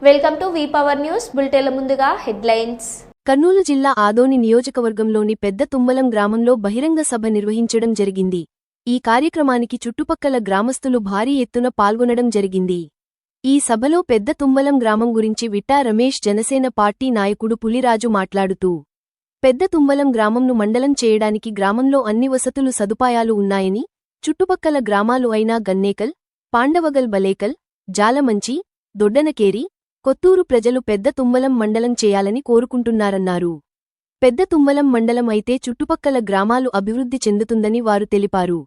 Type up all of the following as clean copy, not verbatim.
Welcome to V power news బులెటిన్ల ముందుగా headlines. Kurnool జిల్లా ఆదోని నియోజకవర్గంలోని పెద్ద తుమ్మలం గ్రామంలో బహిరంగ సభ నిర్వహించడం జరిగింది. ఈ కార్యక్రమానికి చుట్టుపక్కల గ్రామస్తులు భారీ ఎత్తున పాల్గొనడం జరిగింది. ఈ సభలో పెద్ద తుమ్మలం గ్రామం గురించి విట్టా రమేష్ జనసేన పార్టీ నాయకుడు పులిరాజు మాట్లాడుతూ, పెద్ద తుమ్మలం గ్రామంను మండలం చేయడానికి గ్రామంలో అన్ని వసతులు సదుపాయాలు ఉన్నాయని, చుట్టుపక్కల గ్రామాలు అయిన గన్నేకల్, పాండవగల్, బలేకల్, జాలమంచి, దొడ్డనకేరి, కొత్తూరు ప్రజలు పెద్ద తుమ్మలం మండలం చేయాలని కోరుకుంటున్నారన్నారు. పెద్ద తుమ్మలం మండలం అయితే చుట్టుపక్కల గ్రామాలు అభివృద్ధి చెందుతుందని వారు తెలిపారు.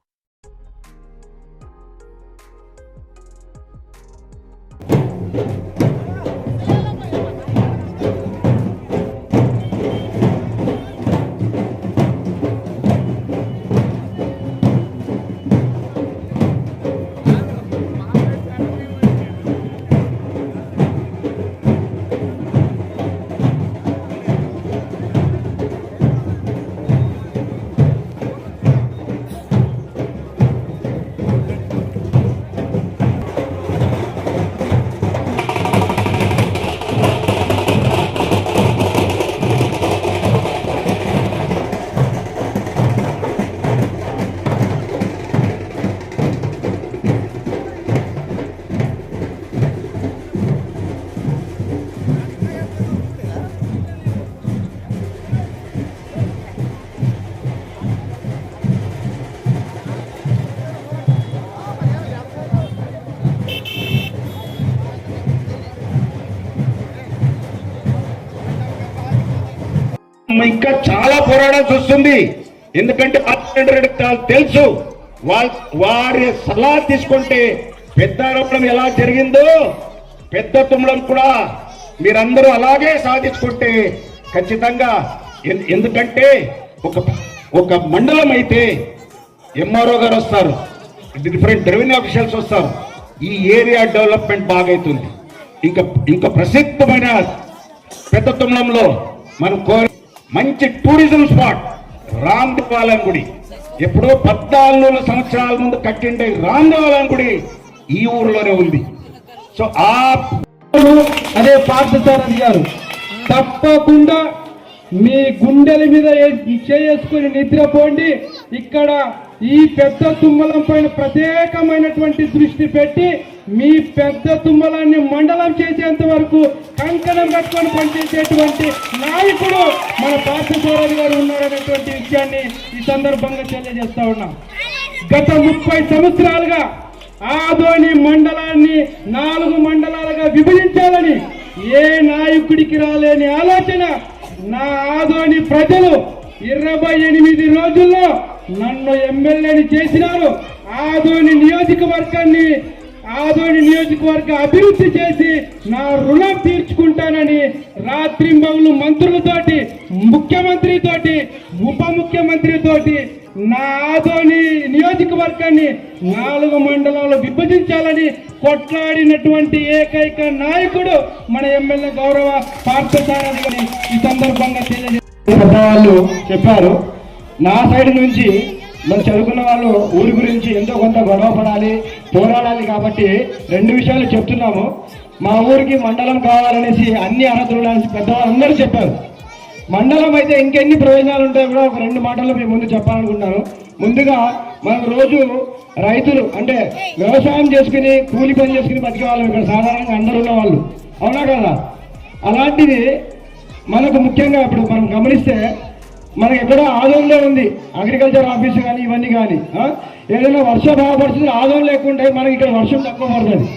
ఇంకా చాలా పోరాడాల్సి వస్తుంది. ఎందుకంటే తెలుసు వారి సలహా తీసుకుంటే పెద్దారోపణం ఎలా జరిగిందో పెద్ద తుమ్మలం కూడా మీరందరూ అలాగే సాధించుకుంటే ఖచ్చితంగా. ఎందుకంటే ఒక మండలం అయితే ఎంఆర్ఓ గారు వస్తారు, డిఫరెంట్ రెవెన్యూ ఆఫీషియల్స్ వస్తారు, ఈ ఏరియా డెవలప్మెంట్ బాగైతుంది. ఇంకా ప్రసిద్ధమైన పెద్ద తుమ్మలంలో మనం మంచి టూరిజం స్పాట్ రామదేవాలయం గుడి, ఎప్పుడో 14 సంవత్సరాల ముందు కట్టిండే రామదేవాలయం గుడి ఈ ఊరిలోనే ఉంది. సో అదే పార్థసారథి గారు తప్పకుండా మీ గుండెల మీద చేసుకుని నిద్రపోండి. ఇక్కడ ఈ పెద్ద తుమ్మలం పైన ప్రత్యేకమైనటువంటి దృష్టి పెట్టి మీ పెద్ద తుమ్మలాన్ని మండలం చేసేంత వరకు కంకణం కట్టుకొని పనిచేసేటువంటి నాయకుడు మన పార్థసారథి గారు ఉన్నారనేటువంటి విషయాన్ని ఈ సందర్భంగా తెలియజేస్తా ఉన్నాం. గత 30 సంవత్సరాలుగా ఆదోని మండలాన్ని 4 మండలాలుగా విభజించాలని ఏ నాయకుడికి రాలేని ఆలోచన నా ఆదోని ప్రజలు 28 రోజుల్లో నన్ను ఎమ్మెల్యేని చేసినారు. ఆదోని నియోజకవర్గ అభివృద్ధి చేసి నా రుణం తీర్చుకుంటానని రాత్రింబవులు మంత్రులతోటి, ముఖ్యమంత్రితోటి, ఉప ముఖ్యమంత్రితోటి నా ఆదోని నియోజకవర్గాన్ని 4 మండలాలు విభజించాలని కొట్లాడినటువంటి ఏకైక నాయకుడు మన ఎమ్మెల్యే గౌరవ పార్థసారథి గారిని ఈ సందర్భంగా తెలియజేస్తారు. చెప్పారు, నా సైడ్ నుంచి మనం చదువుకున్న వాళ్ళు ఊరి గురించి ఎంతో కొంత గొడవ పడాలి, పోరాడాలి కాబట్టి 2 విషయాలు చెప్తున్నాము. మా ఊరికి మండలం కావాలనేసి అన్ని అర్హతలు పెద్దవాళ్ళందరూ చెప్పారు. మండలం అయితే ఇంకెన్ని ప్రయోజనాలు ఉంటాయో కూడా ఒక 2 మాటల్లో మేము ముందు చెప్పాలనుకుంటున్నాను. ముందుగా మనకు రోజు రైతులు అంటే వ్యవసాయం చేసుకుని కూలి పని చేసుకుని బతికే వాళ్ళు ఇక్కడ సాధారణంగా అందరూ ఉన్న వాళ్ళు, అవునా కదా? అలాంటిది మనకు ముఖ్యంగా ఇప్పుడు మనం గమనిస్తే మనకి ఎక్కడో ఆదోన్లో ఉంది అగ్రికల్చర్ ఆఫీసు కానీ ఇవన్నీ కానీ. ఏదైనా వర్షాభావ పరిస్థితులు ఆదోన్ లేకుంటే మనకి ఇక్కడ వర్షం తక్కువ పడుతుంది.